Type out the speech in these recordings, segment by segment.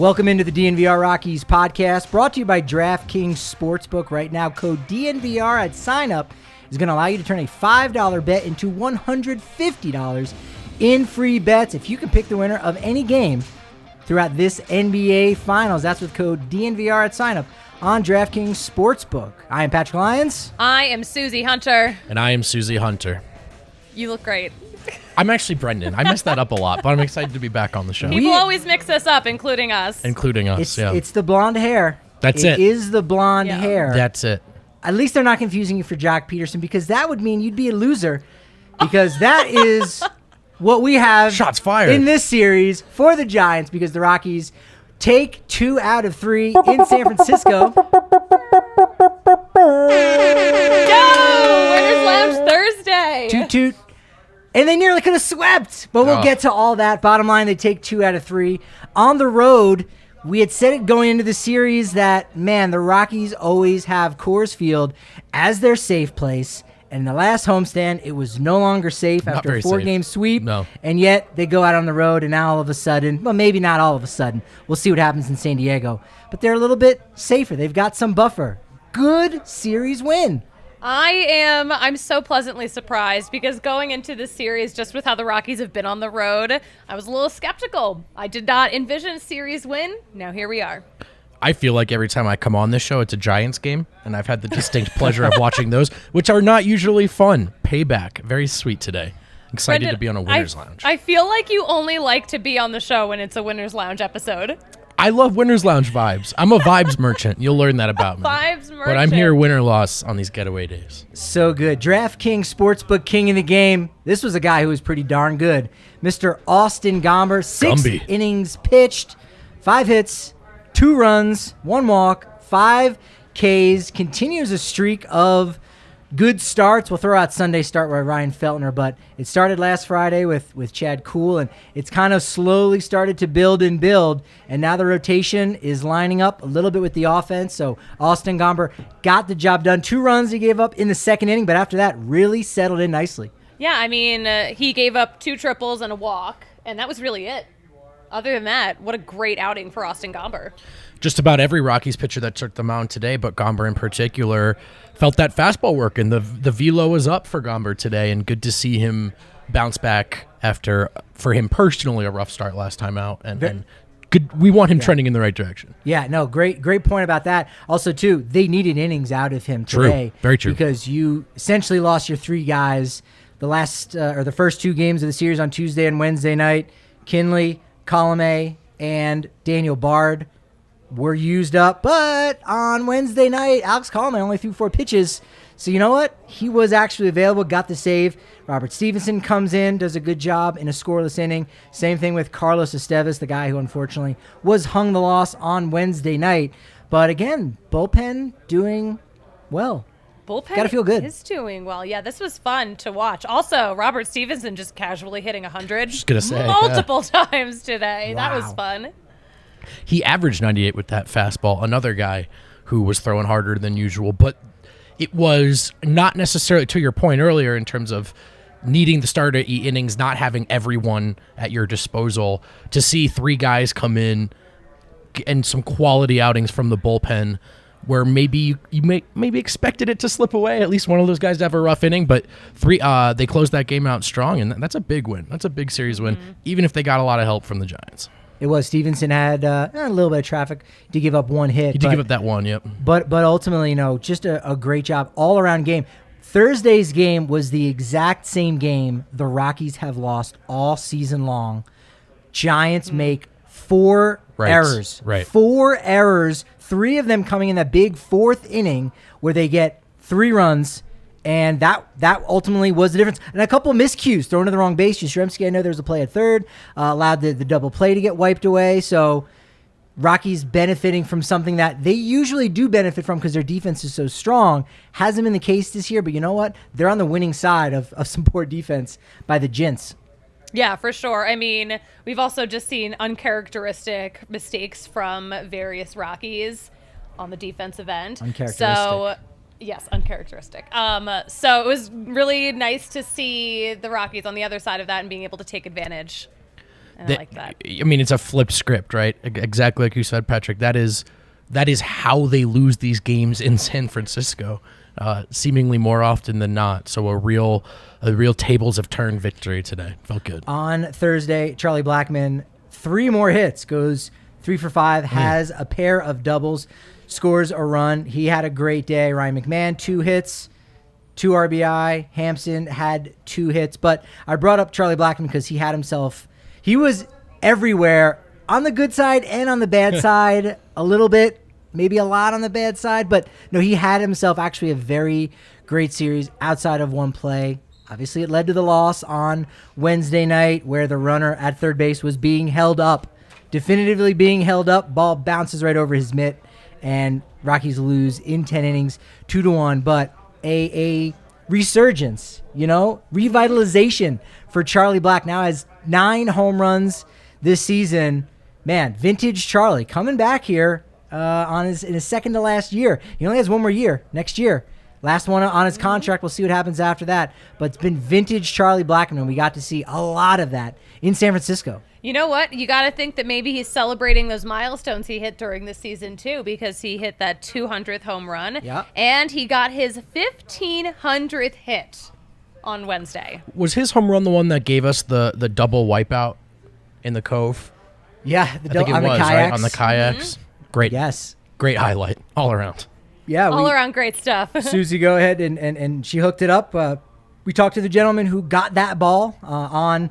Welcome into the DNVR Rockies podcast, brought to you by DraftKings Sportsbook. Right now, code DNVR at sign-up is going to allow you to turn a $5 bet into $150 in free bets if you can pick the winner of any game throughout this NBA Finals. That's with code DNVR at sign-up on DraftKings Sportsbook. I am Patrick Lyons. I am Suzie Hunter. And I am Suzie Hunter. You look great. I'm actually Brendan. I messed that up a lot, but I'm excited to be back on the show. People always mix us up, including us. It's the blonde hair. That's it. It is the blonde hair. That's it. At least they're not confusing you for Jock Peterson, because that would mean you'd be a loser, because that is what we have Shots fired in this series for the Giants, because the Rockies take 2 out of 3 in San Francisco. Go! Winners Lounge Thursday. Toot toot. And they nearly could have swept, but we'll get to all that. Bottom line, they take 2 out of 3. On the road, we had said it going into the series that, man, the Rockies always have Coors Field as their safe place. And in the last homestand, it was no longer safe after a 4-game sweep. No. And yet, they go out on the road, and now all of a sudden, well, maybe not all of a sudden. We'll see what happens in San Diego. But they're a little bit safer. They've got some buffer. Good series win. I'm so pleasantly surprised, because going into this series, just with how the Rockies have been on the road, I was a little skeptical. I did not envision a series win. Now here we are. I feel like every time I come on this show, it's a Giants game, and I've had the distinct pleasure of watching those, which are not usually fun. Payback. Very sweet today. Excited Brendan, to be on a Winner's Lounge. I feel like you only like to be on the show when it's a Winner's Lounge episode. I love Winner's Lounge vibes. I'm a vibes merchant. You'll learn that about me. Vibes merchant. But I'm here win or loss on these getaway days. So good. DraftKings Sportsbook king of the game. This was a guy who was pretty darn good. Mr. Austin Gomber, 6 innings pitched, 5 hits, 2 runs, 1 walk, 5 Ks. Continues a streak of good starts. We'll throw out Sunday start by Ryan Feltner, but it started last Friday with Chad Kuhl, and it's kind of slowly started to build, and now the rotation is lining up a little bit with the offense. So Austin Gomber got the job done. 2 runs he gave up in the second inning, but after that really settled in nicely. Yeah, I mean, he gave up 2 triples and a walk, and that was really it. Other than that, what a great outing for Austin Gomber. Just about every Rockies pitcher that took the mound today, but Gomber in particular, felt that fastball work, and the velo was up for Gomber today, and good to see him bounce back after, for him personally, a rough start last time out, and good. We want him trending in the right direction. Yeah, no, great point about that. Also, too, they needed innings out of him today. True, very true. Because you essentially lost your 3 guys the first 2 games of the series on Tuesday and Wednesday night. Kinley, Colomé, and Daniel Bard were used up, but on Wednesday night, Alex Colomé only threw 4 pitches. So you know what? He was actually available, got the save. Robert Stevenson comes in, does a good job in a scoreless inning. Same thing with Carlos Estevez, the guy who unfortunately was hung the loss on Wednesday night. But again, bullpen doing well. Bullpen gotta feel good. Is doing well. Yeah, this was fun to watch. Also, Robert Stevenson just casually hitting 100 just gonna say, multiple times today. Wow. That was fun. He averaged 98 with that fastball. Another guy who was throwing harder than usual, but it was not necessarily, to your point earlier, in terms of needing the start of innings, not having everyone at your disposal. To see 3 guys come in and some quality outings from the bullpen, where maybe you maybe expected it to slip away, at least one of those guys to have a rough inning, but 3 they closed that game out strong, and that's a big win. That's a big series win, even if they got a lot of help from the Giants. It was. Stevenson had a little bit of traffic to give up 1 hit. He did give up that one, yep. But ultimately, just a great job, all-around game. Thursday's game was the exact same game the Rockies have lost all season long. Giants make 4 errors. Right. 4 errors, 3 of them coming in that big 4th inning where they get 3 runs. And that ultimately was the difference. And a couple of miscues, thrown to the wrong base. Yastrzemski, I know there was a play at third, allowed the double play to get wiped away. So Rockies benefiting from something that they usually do benefit from because their defense is so strong. Hasn't been the case this year, but you know what? They're on the winning side of some poor defense by the Gents. Yeah, for sure. I mean, we've also just seen uncharacteristic mistakes from various Rockies on the defensive end. Uncharacteristic. So, yes, uncharacteristic. So it was really nice to see the Rockies on the other side of that and being able to take advantage. And I like that. I mean, it's a flipped script, right? Exactly like you said, Patrick. That is how they lose these games in San Francisco, seemingly more often than not. So a real tables have turned victory today. Felt good. On Thursday, Charlie Blackmon, 3 more hits, goes 3 for 5, has a pair of doubles, scores a run. He had a great day. Ryan McMahon, 2 hits, 2 RBI. Hampson had 2 hits. But I brought up Charlie Blackmon because he was everywhere on the good side and on the bad side a little bit, maybe a lot on the bad side. But no, he had himself actually a very great series outside of one play. Obviously, it led to the loss on Wednesday night where the runner at third base was being held up, definitively being held up. Ball bounces right over his mitt, and Rockies lose in 10 innings, 2-1. But a resurgence, revitalization for Charlie Black. Now has 9 home runs this season. Man, vintage Charlie coming back here in his second to last year. He only has 1 more year next year. Last one on his contract. We'll see what happens after that. But it's been vintage Charlie Blackmon. We got to see a lot of that in San Francisco. You know what? You got to think that maybe he's celebrating those milestones he hit during the season, too, because he hit that 200th home run. Yeah. And he got his 1,500th hit on Wednesday. Was his home run the one that gave us the double wipeout in the Cove? Yeah, I think it was, kayaks. right? On the kayaks. Mm-hmm. Great. Yes. Great highlight all around. Yeah. All around great stuff. Suzie, go ahead, and she hooked it up. We talked to the gentleman who got that ball on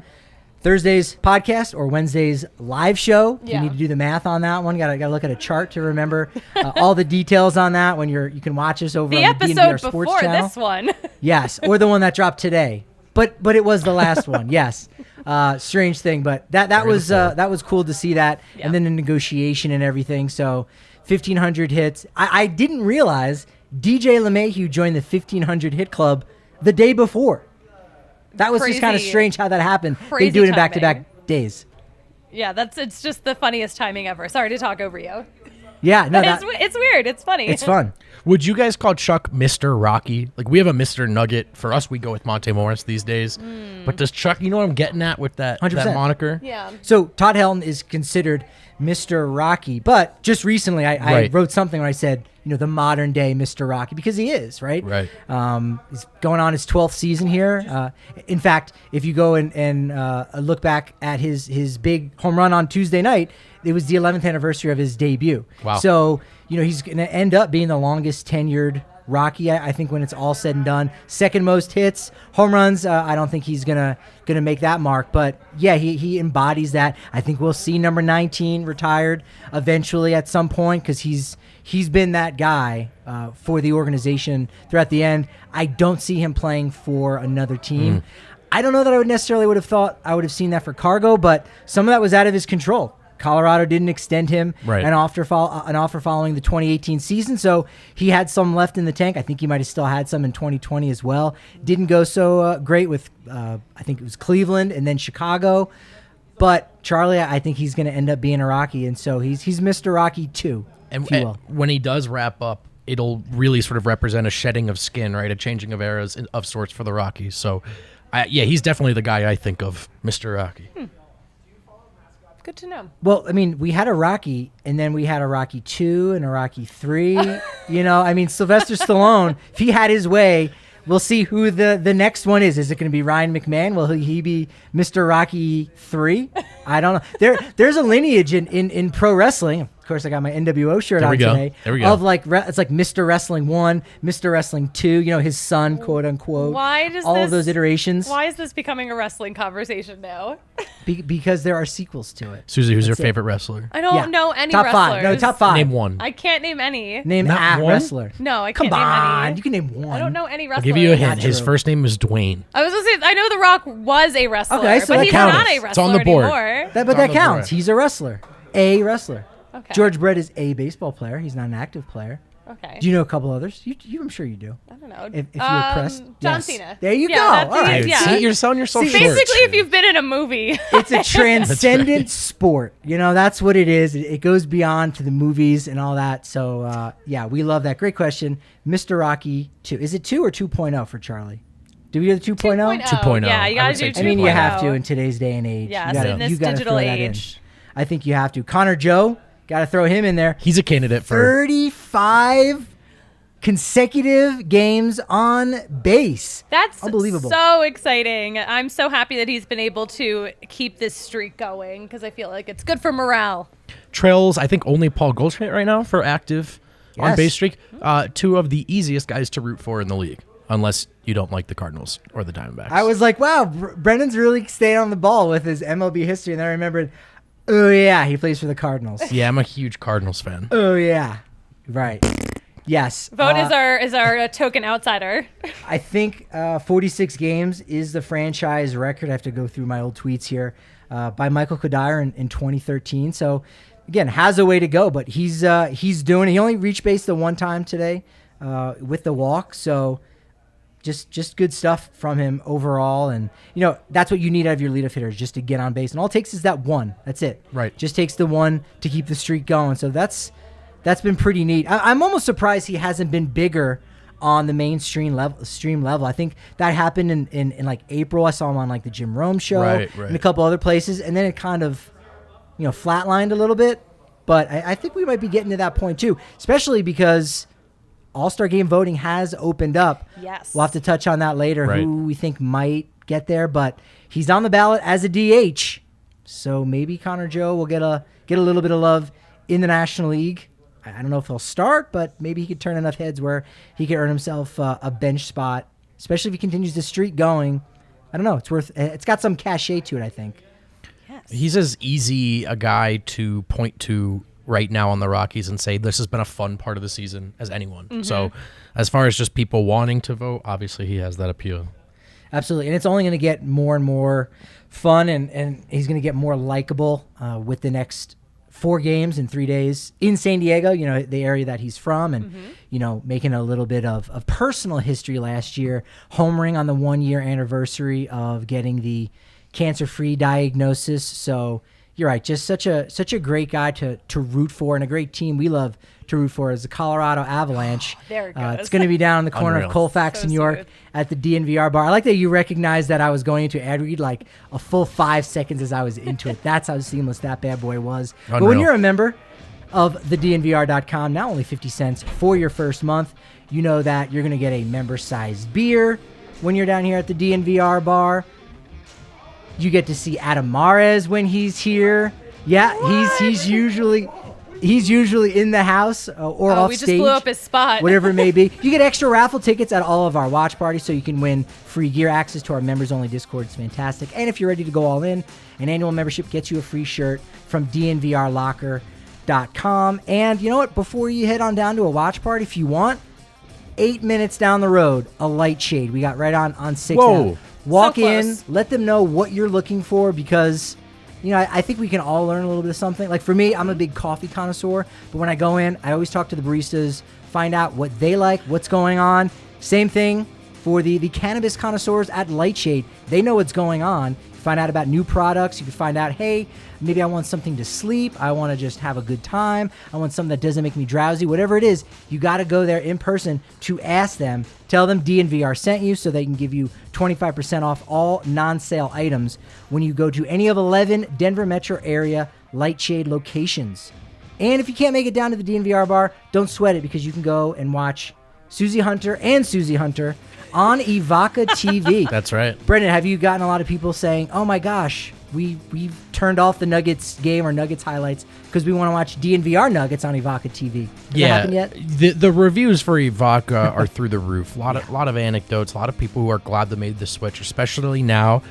Thursday's podcast or Wednesday's live show. Yeah. You need to do the math on that one. Got to look at a chart to remember all the details on that when you can watch us over The on the DNVR episode Sports before channel. this one. Yes, or the one that dropped today. But it was the last one. Yes. Strange thing, but that was cool to see that, Yeah. and then the negotiation and everything. So 1,500 hits. I didn't realize DJ LeMahieu joined the 1,500 hit club the day before. That was just kind of Crazy. strange how that happened. Crazy They do it in timing. back-to-back days. Yeah, it's just the funniest timing ever. Sorry to talk over you. Yeah, no, It's weird. It's funny. it's fun. Would you guys call Chuck Mr. Rocky? Like, we have a Mr. Nugget. For us, we go with Monte Morris these days. But does Chuck, you know what I'm getting at with that 100%. moniker? Yeah. So Todd Helton is considered Mr. Rocky, but just recently I Right. wrote something where I said, the modern day Mr. Rocky, because he is, right? Right. He's going on his 12th season here. In fact, if you go and look back at his big home run on Tuesday night, it was the 11th anniversary of his debut. Wow. So, he's going to end up being the longest tenured Rocky, I think, when it's all said and done. Second most hits, home runs. I don't think he's gonna make that mark, but yeah, he embodies that. I think we'll see number 19 retired eventually at some point because he's been that guy for the organization throughout the end. I don't see him playing for another team. I don't know that I would have thought I would have seen that for Cargo, but some of that was out of his control. Colorado didn't extend him an offer following the 2018 season, so he had some left in the tank. I think he might have still had some in 2020 as well. Didn't go so great with, I think it was Cleveland and then Chicago. But Charlie, I think he's going to end up being a Rocky, and so he's Mr. Rocky too, if you will. When he does wrap up, it'll really sort of represent a shedding of skin, right? A changing of eras of sorts for the Rockies. So, he's definitely the guy I think of, Mr. Rocky. Good to know. Well, I mean, we had a Rocky, and then we had a Rocky 2 and a Rocky 3. Sylvester Stallone, if he had his way, we'll see who the next one is. Is it going to be Ryan McMahon? Will he be Mr. Rocky 3? I don't know. There's a lineage in pro wrestling. Of course, I got my NWO shirt on today. There we go. Of it's like Mr. Wrestling 1, Mr. Wrestling 2, his son, quote unquote. All of those iterations. Why is this becoming a wrestling conversation now? Because there are sequels to it. Suzie, who's your favorite wrestler? I don't know any top wrestlers. 5. No, top 5. Name one. I can't name any. Name Not a one? wrestler. No, I Come can't name on, any. you can name one. I don't know any I'll wrestlers. give you a hint. Not His true. first name is Dwayne. I was going to say, I know The Rock was a wrestler, Okay, so but that he's counts. not a It's wrestler on the board. anymore. But on that the counts. board. He's a wrestler. A wrestler. Okay. George Brett is a baseball player. He's not an active player. Okay. Do you know a couple others? I'm sure you do. I don't know. If you're pressed. John Yes. Cena. There you Yeah, go. that's- All right. yeah. See, you're selling yourself short. Basically, if you've been in a movie. It's a transcendent sport. That's what it is. It goes beyond to the movies and all that. So, we love that. Great question. Mr. Rocky 2. Is it 2 or 2.0 for Charlie? Do we do the 2.0? 2.0. Yeah, you I got would to say do 2.0. I mean, you have to in today's day and age. Yes, you gotta, in this you gotta digital throw that in. age. I think you have to. Connor Joe, got to throw him in there. He's a candidate for 35 consecutive games on base. That's unbelievable. So exciting. I'm so happy that he's been able to keep this streak going because I feel like it's good for morale. trails. I think only Paul Goldschmidt right now for active on Yes. base streak. Two of the easiest guys to root for in the league, unless you don't like the Cardinals or the Diamondbacks. I was like, wow, Brendan's really staying on the ball with his MLB history. And then I remembered, oh, yeah, he plays for the Cardinals. Yeah, I'm a huge Cardinals fan. Oh, yeah. Right. Yes. Vogt is our token outsider. I think 46 games is the franchise record. I have to go through my old tweets here by Michael Kodire in 2013. So, again, has a way to go, but he's doing it. He only reached base the one time today with the walk. So, just good stuff from him overall. And, that's what you need out of your leadoff hitters, just to get on base. And all it takes is that one. That's it. Right. Just takes the one to keep the streak going. So, that's been pretty neat. I'm almost surprised he hasn't been bigger on the mainstream level. I think that happened in like April. I saw him on like the Jim Rome show Right. and a couple other places, and then it kind of, flatlined a little bit. But I think we might be getting to that point too, especially because All-Star Game voting has opened up. Yes. We'll have to touch on that later, Right. who we think might get there, but he's on the ballot as a DH. So maybe Connor Joe will get a little bit of love in the National League. I don't know if he'll start, but maybe he could turn enough heads where he could earn himself a bench spot, especially if he continues the streak going. I don't know. It's got some cachet to it, I think. Yes. He's as easy a guy to point to right now on the Rockies and say this has been a fun part of the season as anyone. Mm-hmm. So as far as just people wanting to vote, obviously he has that appeal. Absolutely. And it's only going to get more and more fun, and he's going to get more likable with the next 4 games in 3 days in San Diego, the area that he's from, and, making a little bit of personal history last year, homering on the 1-year anniversary of getting the cancer-free diagnosis. So you're right. Just such a great guy to root for, and a great team we love to root for is the Colorado Avalanche. There it goes. It's going to be down in the corner Unreal. of Colfax, So New York, smooth. at the DNVR bar. I like that you recognized that I was going into ad read like a full 5 seconds as I was into it. That's how seamless that bad boy was. But when Unreal. you're a member of the DNVR.com, now only 50 cents for your first month, you know that you're going to get a member-sized beer when you're down here at the DNVR bar. You get to see Adam Mares when he's here. Yeah, he's usually in the house or off we stage. just blew up his spot. Whatever it may be. You get extra raffle tickets at all of our watch parties, so you can win free gear, access to our members-only Discord. It's fantastic. And if you're ready to go all in, an annual membership gets you a free shirt from DNVRlocker.com. And you know what? Before you head on down to a watch party, if you want, 8 minutes down the road, a light shade. We got right on 6th. Whoa. now. Walk So in, close. let them know what you're looking for, because I think we can all learn a little bit of something. Like for me, I'm a big coffee connoisseur, but when I go in, I always talk to the baristas, find out what they like, what's going on. Same thing for the cannabis connoisseurs at Lightshade. They know what's going on. Find out about new products. You can find out, hey, maybe I want something to sleep. I want to just have a good time. I want something that doesn't make me drowsy. Whatever it is, you got to go there in person to ask them. Tell them DNVR sent you so they can give you 25% off all non-sale items when you go to any of 11 Denver metro area Lightshade locations. And if you can't make it down to the DNVR bar, don't sweat it, because you can go and watch Suzie Hunter on Evoca TV. That's right. Brendan, have you gotten a lot of people saying, oh my gosh, we've turned off the Nuggets game or Nuggets highlights because we want to watch DNVR Nuggets on Evoca TV? Has that happened yet? The reviews for Evoca are through the roof. A lot of anecdotes, a lot of people who are glad they made the switch, especially now,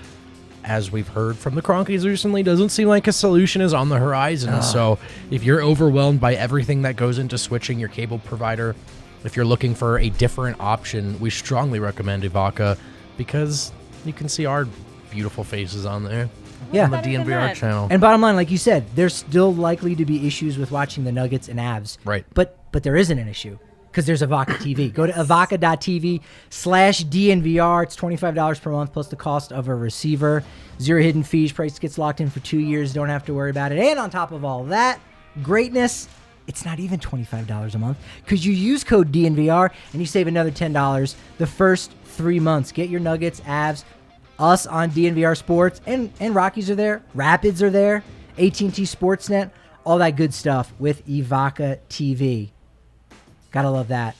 as we've heard from the Cronkies recently. Doesn't seem like a solution is on the horizon. So if you're overwhelmed by everything that goes into switching your cable provider, if you're looking for a different option, we strongly recommend Evoca, because you can see our beautiful faces on there. Yeah. On the Better than DNVR that. channel. And bottom line, like you said, there's still likely to be issues with watching the Nuggets and Avs. Right. But there isn't an issue, because there's Evoca TV. Go to evoca.tv/DNVR. It's $25 per month plus the cost of a receiver. 0 hidden fees. Price gets locked in for 2 years. Don't have to worry about it. And on top of all that greatness, it's not even $25 a month because you use code DNVR and you save another $10 the first 3 months. Get your Nuggets, Avs, us on DNVR Sports, and Rockies are there. Rapids are there. AT&T Sportsnet, all that good stuff with Evoca TV. Gotta love that.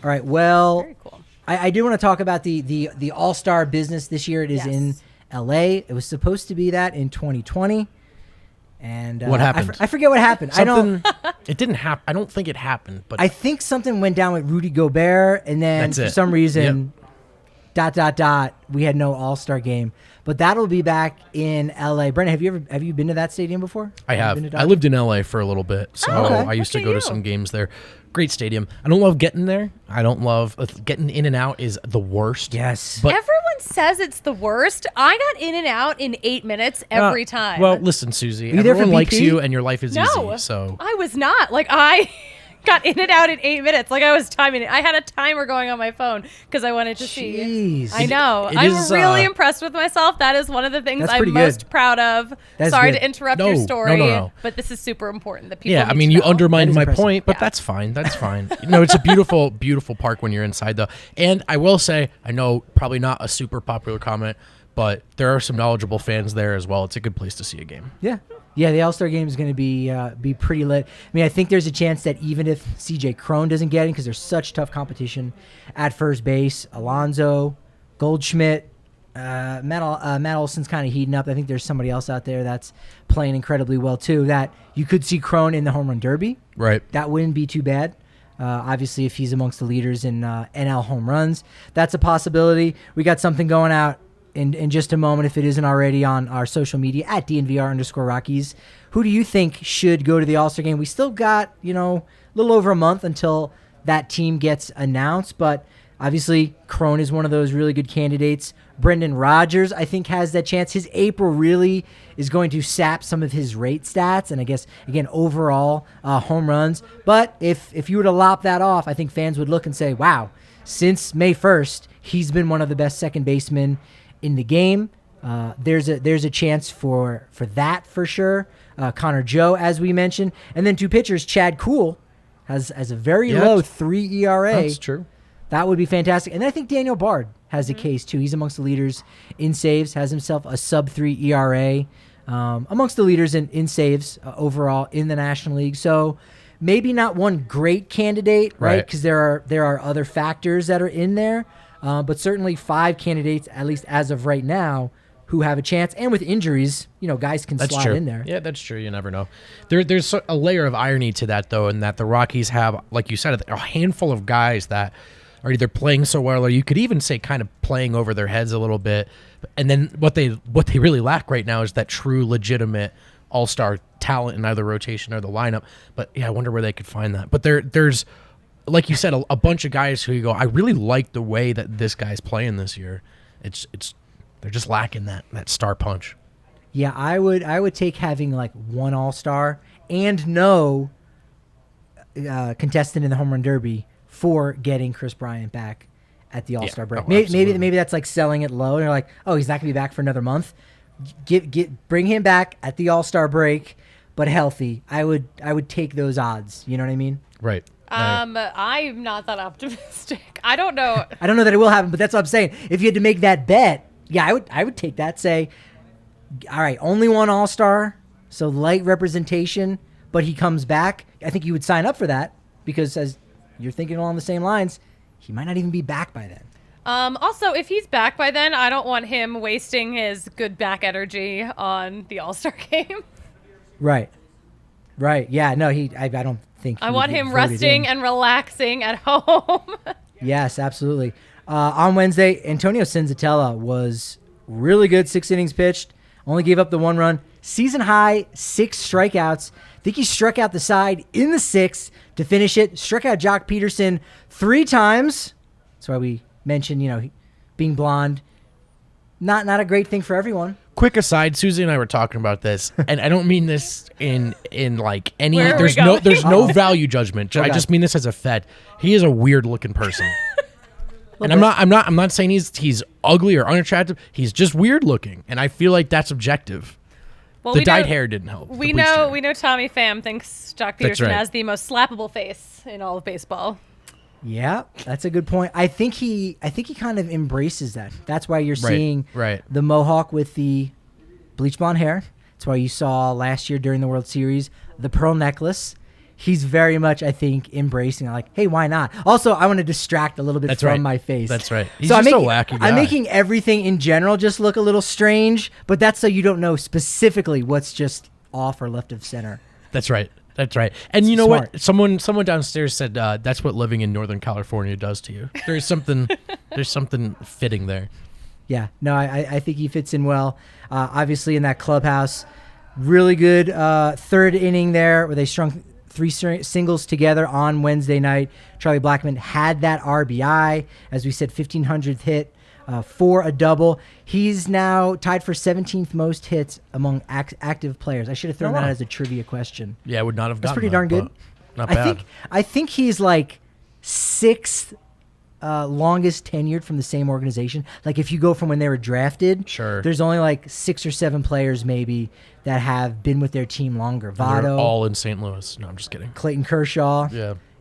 All right, well, Very cool. I do want to talk about the All-Star business this year. It is in LA. It was supposed to be that in 2020. And what happened? I forget what happened. It didn't happen. I don't think it happened, but I think something went down with Rudy Gobert, and then for some reason, ... we had no All-Star game. But that'll be back in LA. Brendan, have you been to that stadium before? I have. I lived in LA for a little bit, so I used to go to some games there. Great stadium. I don't love getting there. I don't love getting in and out is the worst. Yes. But Everyone says it's the worst. I got in and out in 8 minutes every time. Well, listen, Suzie. you there for Everyone likes BP? you, and your life is No, easy. So I was not. Like, I got in and out in 8 minutes. Like, I was timing it. I had a timer going on my phone because I wanted to see. Jeez. I know. It I'm is, really impressed with myself. That is one of the things That's I'm pretty most good. proud of. That's Sorry good. to interrupt No, your no, story, no. but this is super important that people yeah, I need mean, to you know. undermined That is my impressive. point, but Yeah. that's fine. That's fine. No, it's a beautiful, beautiful park when you're inside, though. And I will say, I know probably not a super popular comment, but there are some knowledgeable fans there as well. It's a good place to see a game. Yeah, the All-Star game is going to be pretty lit. I mean, I think there's a chance that even if CJ Cron doesn't get in because there's such tough competition at first base, Alonso, Goldschmidt, Matt Olson's kind of heating up. I think there's somebody else out there that's playing incredibly well too, that you could see Cron in the home run derby. Right. That wouldn't be too bad. Obviously, if he's amongst the leaders in NL home runs, that's a possibility. We got something going out in just a moment, if it isn't already on our social media at DNVR_Rockies. Who do you think should go to the All-Star game? We still got, a little over a month until that team gets announced, but obviously Cron is one of those really good candidates. Brendan Rodgers, I think, has that chance. His April really is going to sap some of his rate stats, and I guess, again, overall home runs. But if you were to lop that off, I think fans would look and say, wow, since May 1st, he's been one of the best second basemen in the game. There's a chance for that for sure. Connor Joe, as we mentioned, and then two pitchers. Chad Kuhl has a very low 3 ERA. That's true. That would be fantastic. And then I think Daniel Bard has a case too. He's amongst the leaders in saves. Has himself a sub-3 ERA. Amongst the leaders in saves overall in the National League. So maybe not one great candidate, right? Because there are other factors that are in there. But certainly 5 candidates, at least as of right now, who have a chance. And with injuries, guys can slot true. in there. Yeah, that's true. You never know. There's a layer of irony to that, though, in that the Rockies have, like you said, a handful of guys that are either playing so well, or you could even say kind of playing over their heads a little bit. And then what they really lack right now is that true, legitimate all-star talent in either rotation or the lineup. But yeah, I wonder where they could find that. But there's, like you said, a bunch of guys who you go, I really like the way that this guy's playing this year. They're just lacking that star punch. Yeah, I would take having like one all-star and no contestant in the home run derby for getting Chris Bryant back at the All-Star break. Maybe that's like selling it low. And you're like, oh, he's not going to be back for another month. Bring him back at the All-Star break, but healthy. I would take those odds. You know what I mean? Right. I'm not that optimistic. I don't know. I don't know that it will happen, but that's what I'm saying. If you had to make that bet, yeah, I would take that. Say, all right, only one All-Star, so light representation, but he comes back. I think you would sign up for that because, as you're thinking along the same lines, he might not even be back by then. Also, if he's back by then, I don't want him wasting his good back energy on the All-Star game. Right. Yeah, no, I don't think I want him resting and relaxing at home. Yes, absolutely. On Wednesday, Antonio Senzatella was really good. 6 innings pitched, only gave up the 1 run. Season high, 6 strikeouts. I think he struck out the side in the 6th to finish it. Struck out Jock Peterson 3 times. That's why we mentioned, being blonde. Not a great thing for everyone. Quick aside, Suzie and I were talking about this, and I don't mean this in like any. Where are we There's going? no value judgment. I Okay. just mean this as a Fed. He is a weird looking person, and I'm not saying he's ugly or unattractive. He's just weird looking, and I feel like that's objective. Well, The dyed hair didn't help. We know Tommy Pham thinks Jock Peterson has the most slappable face in all of baseball. Yeah, that's a good point. I think he kind of embraces that. That's why you're seeing the mohawk with the bleach blonde hair. That's why you saw last year during the World Series the pearl necklace. He's very much, I think, embracing like, hey, why not? Also, I want to distract a little bit from my face. That's right. He's just a wacky guy. I'm making everything in general just look a little strange, but that's so you don't know specifically what's just off or left of center. That's right. That's right. And you know what? Someone downstairs said that's what living in Northern California does to you. There's something fitting there. Yeah. No, I think he fits in well. Obviously, in that clubhouse, really good third inning there where they strung 3 singles together on Wednesday night. Charlie Blackmon had that RBI, as we said, 1,500th hit for a double. He's now tied for 17th most hits among active players. I should have thrown that as a trivia question. Yeah, I would not have gotten That's pretty darn good. Not bad. I think he's like 6th longest tenured from the same organization. Like if you go from when they were drafted, there's only like 6 or 7 players maybe that have been with their team longer. Votto, they're all in St. Louis. No, I'm just kidding. Clayton Kershaw,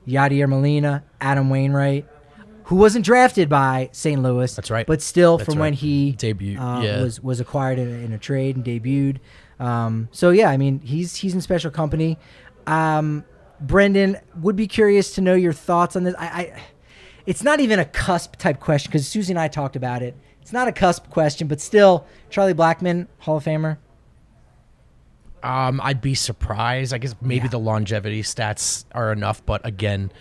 Yadier Molina, Adam Wainwright, who wasn't drafted by St. Louis. That's right. But still, from when he debuted, was acquired in a trade and debuted. So yeah, I mean he's in special company. Brendan, would be curious to know your thoughts on this. It's not even a cusp type question because Suzie and I talked about it. It's not a cusp question, but still, Charlie Blackmon, Hall of Famer. I'd be surprised. I guess maybe the longevity stats are enough, but again,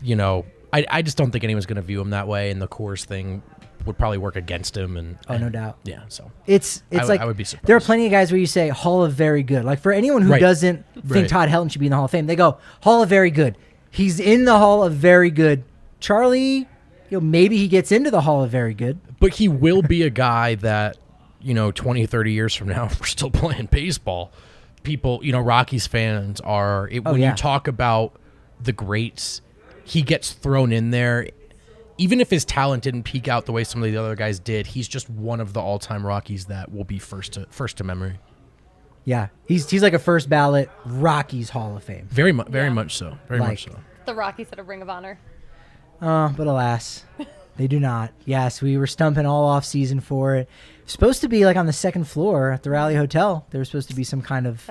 you know, I just don't think anyone's going to view him that way, and the Coors thing would probably work against him. And no doubt. Yeah, so it's like I would be surprised. There are plenty of guys where you say Hall of Very Good. Like for anyone who doesn't think Todd Helton should be in the Hall of Fame, they go Hall of Very Good. He's in the Hall of Very Good. Charlie, maybe he gets into the Hall of Very Good, but he will be a guy that 20, 30 years from now, if we're still playing baseball, people, Rockies fans are, when you talk about the greats, he gets thrown in there. Even if his talent didn't peak out the way some of the other guys did, he's just one of the all-time Rockies that will be first to memory. Yeah, he's like a first ballot Rockies Hall of Fame. Very much so. Very much so. The Rockies had a Ring of Honor. But alas, they do not. Yes, we were stumping all off season for it. Supposed to be like on the second floor at the Raleigh Hotel. There was supposed to be some kind of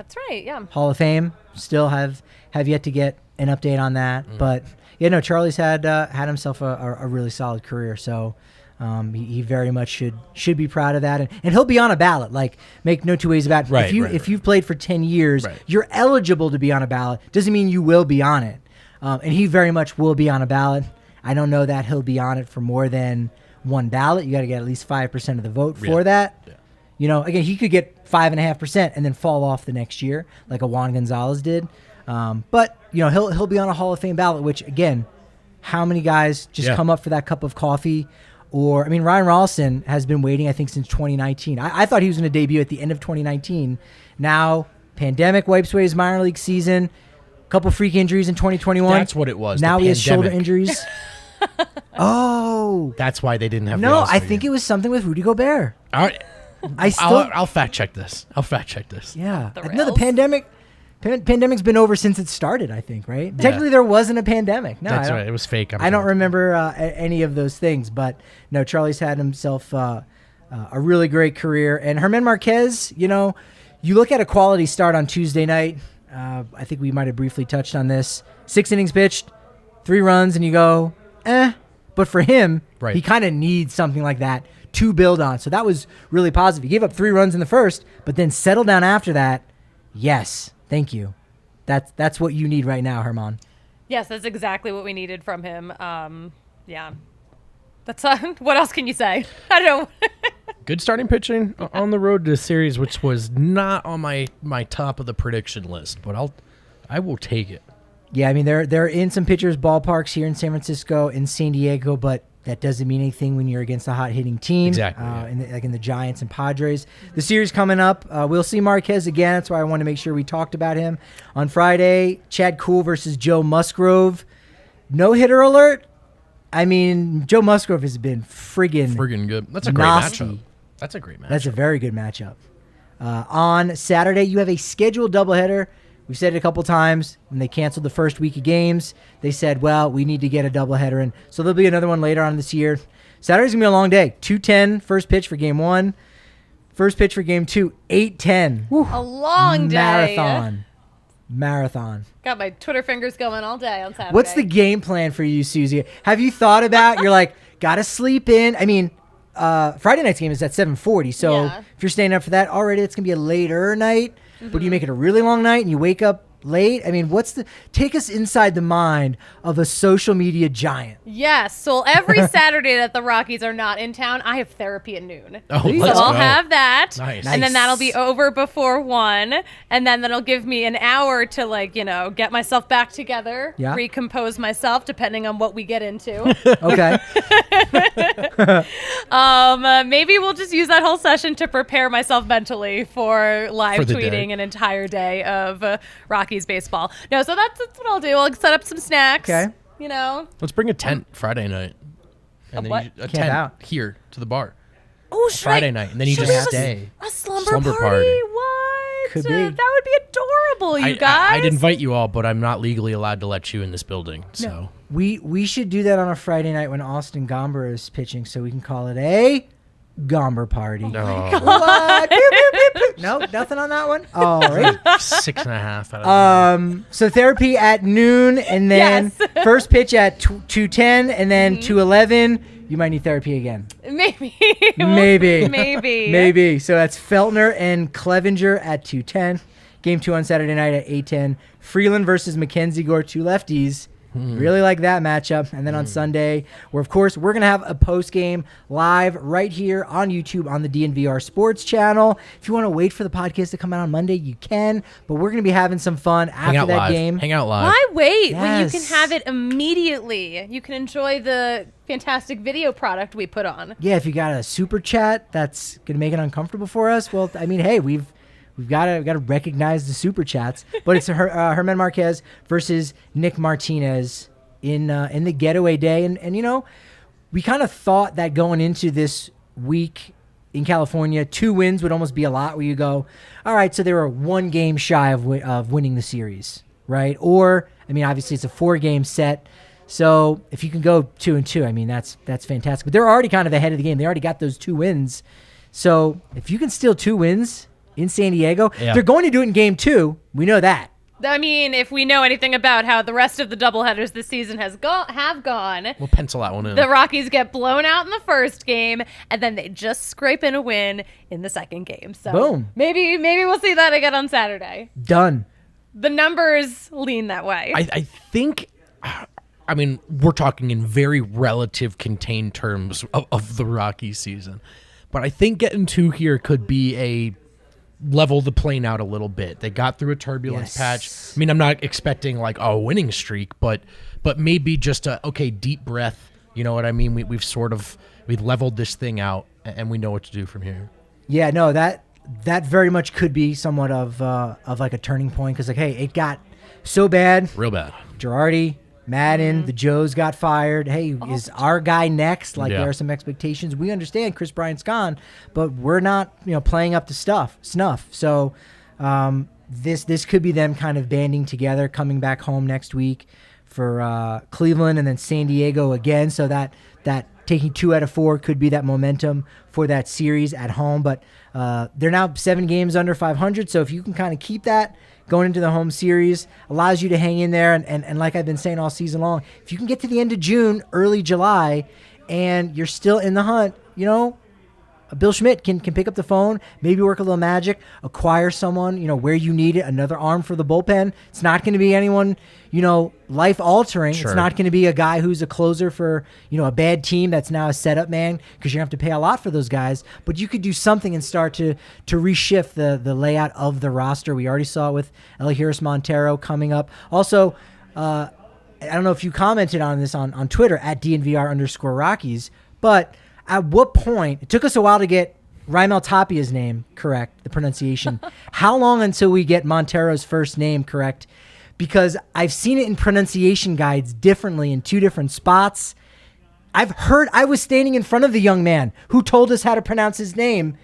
Hall of Fame. Still have yet to get an update on that. But Charlie's had himself a really solid career. So he very much should be proud of that, and he'll be on a ballot. Like, make no two ways about it. If you've played for 10 years, you're eligible to be on a ballot. Doesn't mean you will be on it. And he very much will be on a ballot. I don't know that he'll be on it for more than one ballot. You got to get at least 5% of the vote for that. Yeah. Again, he could get 5.5% and then fall off the next year, like a Juan Gonzalez did. But he'll be on a Hall of Fame ballot. Which again, how many guys just come up for that cup of coffee? Or Ryan Rolston has been waiting, I think, since 2019. I thought he was going to debut at the end of 2019. Now, pandemic wipes away his minor league season. Couple freak injuries in 2021. That's what it was. Now he has shoulder injuries. Oh, that's why they didn't have. No, I think it was something with Rudy Gobert. All right, I'll fact check this. Yeah, the pandemic's been over since it started. I think, right? Yeah. Technically, there wasn't a pandemic. No, that's right. It was fake. I don't remember any of those things, but no, Charlie's had himself a really great career. And Germán Marquez, you look at a quality start on Tuesday night. I think we might have briefly touched on this. 6 innings pitched, 3 runs, and you go, But for him, he kind of needs something like that to build on. So that was really positive. He gave up 3 runs in the first, but then settled down after that. Yes, thank you. That's what you need right now, Germán. Yes, that's exactly what we needed from him. Yeah. That's what else can you say? I don't know. Good starting pitching on the road to the series, which was not on my top of the prediction list, but I will take it. Yeah, they're in some pitchers' ballparks here in San Francisco and San Diego, but that doesn't mean anything when you're against a hot-hitting team. Exactly. Like in the Giants and Padres. The series coming up, we'll see Marquez again. That's why I want to make sure we talked about him. On Friday, Chad Kuhl versus Joe Musgrove. No-hitter alert. Joe Musgrove has been friggin' good. That's a great matchup. That's a very good matchup. On Saturday, you have a scheduled doubleheader. We've said it a couple times. When they canceled the first week of games, they said, well, we need to get a doubleheader in. So there'll be another one later on this year. Saturday's going to be a long day. 2:10 first pitch for game 1. First pitch for game 2, 8:10. A long day. Marathon. Got my Twitter fingers going all day on Saturday. What's the game plan for you, Suzie? Have you thought about, you're like, got to sleep in? I mean, Friday night's game is at 7:40, so Yeah. if you're staying up for that, already it's going to be a later night, but do you make it a really long night and you wake up late? I mean, take us inside the mind of a social media giant. Yes. So every Saturday that the Rockies are not in town, I have therapy at noon. Oh, So let's I'll go. have that. Nice. And then that'll be over before 1. And then that'll give me an hour to, get myself back together, Yeah. recompose myself, depending on what we get into. Okay. Maybe we'll just use that whole session to prepare myself mentally for live For the day. tweeting an entire day of Rockies baseball. No, so that's what I'll do. I'll set up some snacks. Okay. Let's bring a tent Friday night. And then what? a Camp tent out. here to the bar. Oh, should Friday I- night, and then you should just we have stay. A slumber, Slumber party? party. What? Could be. That would be adorable, you guys. I'd invite you all, but I'm not legally allowed to let you in this building. So We should do that on a Friday night when Austin Gomber is pitching, so we can call it a Gomber party. no, What? Beep, beep, beep, beep. No, nothing on that one. All right. 6.5 out of So therapy at noon, and then Yes. first pitch at 2:10, and then 2:11. You might need therapy again. Maybe. Maybe. Maybe. Maybe. So that's Feltner and Clevenger at 2:10. Game 2 on Saturday night at 8:10. Freeland versus Mackenzie Gore, 2 lefties. Really like that matchup. And then on Sunday, we're going to have a post game live right here on YouTube on the DNVR Sports channel. If you want to wait for the podcast to come out on Monday, you can. But we're going to be having some fun Hang after out that live. game. Hang out live. Why wait when you can Yes. have it immediately? You can enjoy the fantastic video product we put on. Yeah, if you got a super chat that's going to make it uncomfortable for us, well, I mean, hey, we've got to recognize the super chats. But it's Herman Marquez versus Nick Martinez in the getaway day, and we kind of thought that going into this week in California, 2 wins would almost be a lot. Where you go, all right, so they were 1 game shy of winning the series, right? Or I mean, obviously it's a 4-game set. So if you can go 2-2, I mean, that's fantastic. But they're already kind of ahead of the game. They already got those 2 wins. So if you can steal 2 wins in San Diego, Yeah. they're going to do it in game 2. We know that. I mean, if we know anything about how the rest of the doubleheaders this season have gone, We'll pencil that one in. the Rockies get blown out in the first game, and then they just scrape in a win in the second game. So Boom. maybe we'll see that again on Saturday. Done. The numbers lean that way. I think, I mean, we're talking in very relative contained terms of the Rocky season. But I think getting 2 here could be a level the plane out a little bit. They got through a turbulence Yes. patch. I mean, I'm not expecting like a winning streak, but maybe just deep breath. You know what I mean? We've leveled this thing out, and we know what to do from here. Yeah, no, that very much could be somewhat of like a turning point, because hey, it got so bad. Real bad. Girardi, Madden, the Joes got fired. Hey, is our guy next? Like, Yeah. there are some expectations. We understand Chris Bryant's gone, but we're not, playing up to snuff. So this could be them kind of banding together, coming back home next week for Cleveland and then San Diego again. So that taking 2 out of 4 could be that momentum for that series at home. But they're now 7 games under 500. So if you can kind of keep that going into the home series, allows you to hang in there. And like I've been saying all season long, if you can get to the end of June, early July, and you're still in the hunt, Bill Schmidt can pick up the phone, maybe work a little magic, acquire someone, where you need it, another arm for the bullpen. It's not going to be anyone, life-altering. Sure. It's not going to be a guy who's a closer for, a bad team that's now a setup man, because you're going to have to pay a lot for those guys. But you could do something and start to reshift the layout of the roster. We already saw it with Elihuris Montero coming up. Also, I don't know if you commented on this on Twitter at DNVR_Rockies, but at what point, it took us a while to get Raimel Tapia's name correct, the pronunciation. How long until we get Montero's first name correct? Because I've seen it in pronunciation guides differently in 2 different spots. I was standing in front of the young man who told us how to pronounce his name,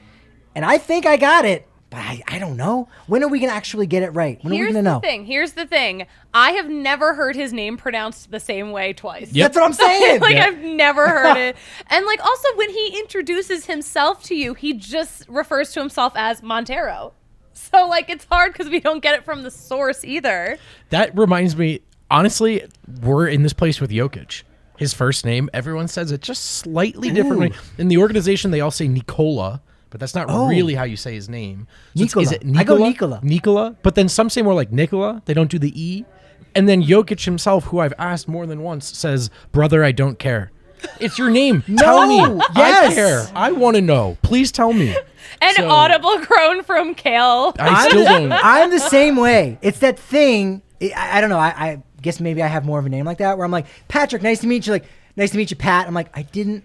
and I think I got it, But I don't know. When are we going to actually get it right? When are we going to know? Here's the thing. I have never heard his name pronounced the same way twice. Yep. That's what I'm saying. I've never heard it. And also when he introduces himself to you, he just refers to himself as Montero. So it's hard because we don't get it from the source either. That reminds me, honestly, we're in this place with Jokic. His first name, everyone says it just slightly differently. In the organization, they all say Nikola. But that's not really how you say his name. So Nikola. Is it Nikola? I go Nikola. Nikola. But then some say more like Nikola. They don't do the E. And then Jokic himself, who I've asked more than once, says, "Brother, I don't care." It's your name. Tell me. Yes. I care. I want to know. Please tell me. An audible groan from Kale. I still don't. I'm the same way. It's that thing. I don't know. I guess maybe I have more of a name like that where I'm like, Patrick, nice to meet you. Nice to meet you, Pat. I'm like, I didn't.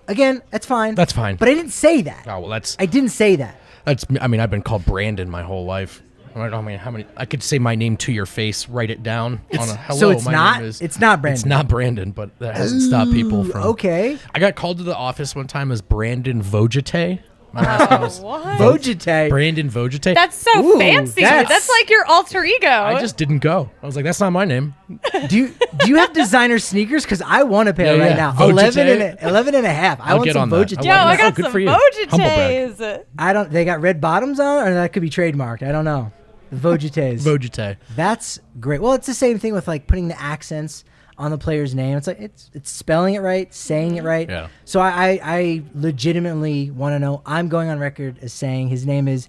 Again, that's fine. That's fine. But I didn't say that. Oh, well, I didn't say that. I mean, I've been called Brandon my whole life. I don't know how many. I could say my name to your face, write it down on a hello. So it's my not. name is, It's not Brandon. It's not Brandon, but that hasn't stopped people from. Okay. I got called to the office one time as Brandon Vogete. My last name was What? Vogete. Brandon Vogete. That's so Ooh, fancy. that's- That's like your alter ego. I just didn't go. I was like, that's not my name. Do you have designer sneakers? Because I want a pair Yeah, right yeah. now. Vogete. 11 and a half. I I'll want get some on that. Vogete. Yo, I Oh, got good some for you. Humble brag. Vogetays. They got red bottoms on, or that could be trademarked. I don't know. The Vogetes. Vogete. That's great. Well, it's the same thing with putting the accents on the player's name. It's it's spelling it right, saying it right. Yeah. So I legitimately want to know. I'm going on record as saying his name is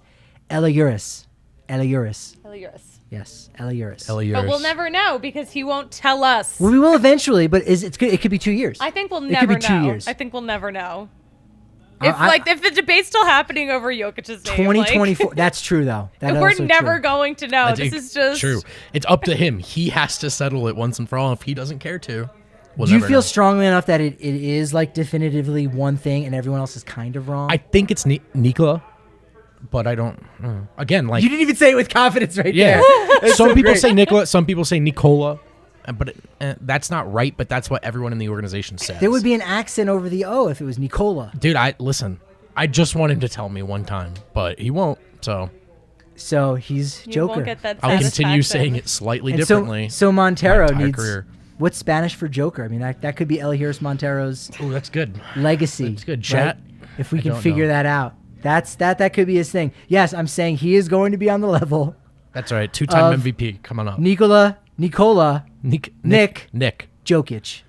Eliuris. Eliuris. Eliuris. Yes, Eliuris. But we'll never know because he won't tell us. Well, we will eventually, but it could be 2 years. I think we'll It never could be 2 know. years. I think we'll never know. I- If the debate's still happening over Jokic's name, 2024. That's true though. That we're also never true. going to know. This is just true. It's up to him. He has to settle it once and for all. If he doesn't care to, we'll Do you never feel know. strongly enough that it is definitively one thing and everyone else is kind of wrong? I think it's Nikola, but I don't. Again, You didn't even say it with confidence right yeah. there. Some so people great. say Nikola. Some people say Nicola. But that's not right. But that's what everyone in the organization says. There would be an accent over the O if it was Nicola. Dude, listen. I just want him to tell me one time, but he won't. So He's you Joker. won't get that I'll continue satisfaction. saying it slightly And differently. So Montero my entire needs. career. What's Spanish for Joker? I mean, that could be Eliuris Montero's Oh, that's good. legacy. That's good. right? Chat. If we I can don't figure know. that out, that could be his thing. Yes, I'm saying he is going to be on the level. That's right. 2-time Of MVP coming up. Nicola Nick Jokic.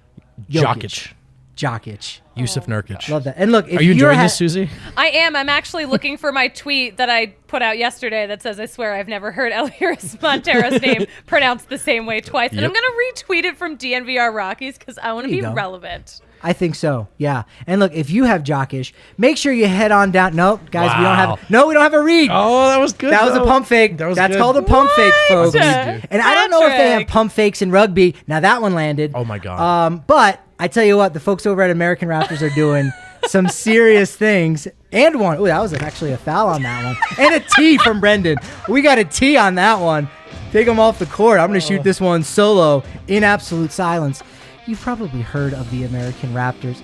Jokic. Yusuf Nurkic. Love that. And look, if Are you enjoying you're this, Suzie? I am. I'm actually looking for my tweet that I put out yesterday that says, I swear I've never heard Eliuris Montero's name pronounced the same way twice. And I'm Yep. going to retweet it from DNVR Rockies because I want to There be you go. relevant. I think so. Yeah. And look, if you have Jokic, make sure you head on down. Nope, guys, we don't Wow. have a read. Oh, that was good. That was a pump fake. That was That's good. called a pump fake, folks. What? And I don't know if they have Patrick. pump fakes in rugby. Now that one landed. Oh my God. But I tell you what, the folks over at American Raptors are doing some serious things. And one. Oh, that was actually a foul on that one. And a T from Brendan. We got a T on that one. Take him off the court. I'm going to shoot this one solo in absolute silence. You've probably heard of the American Raptors.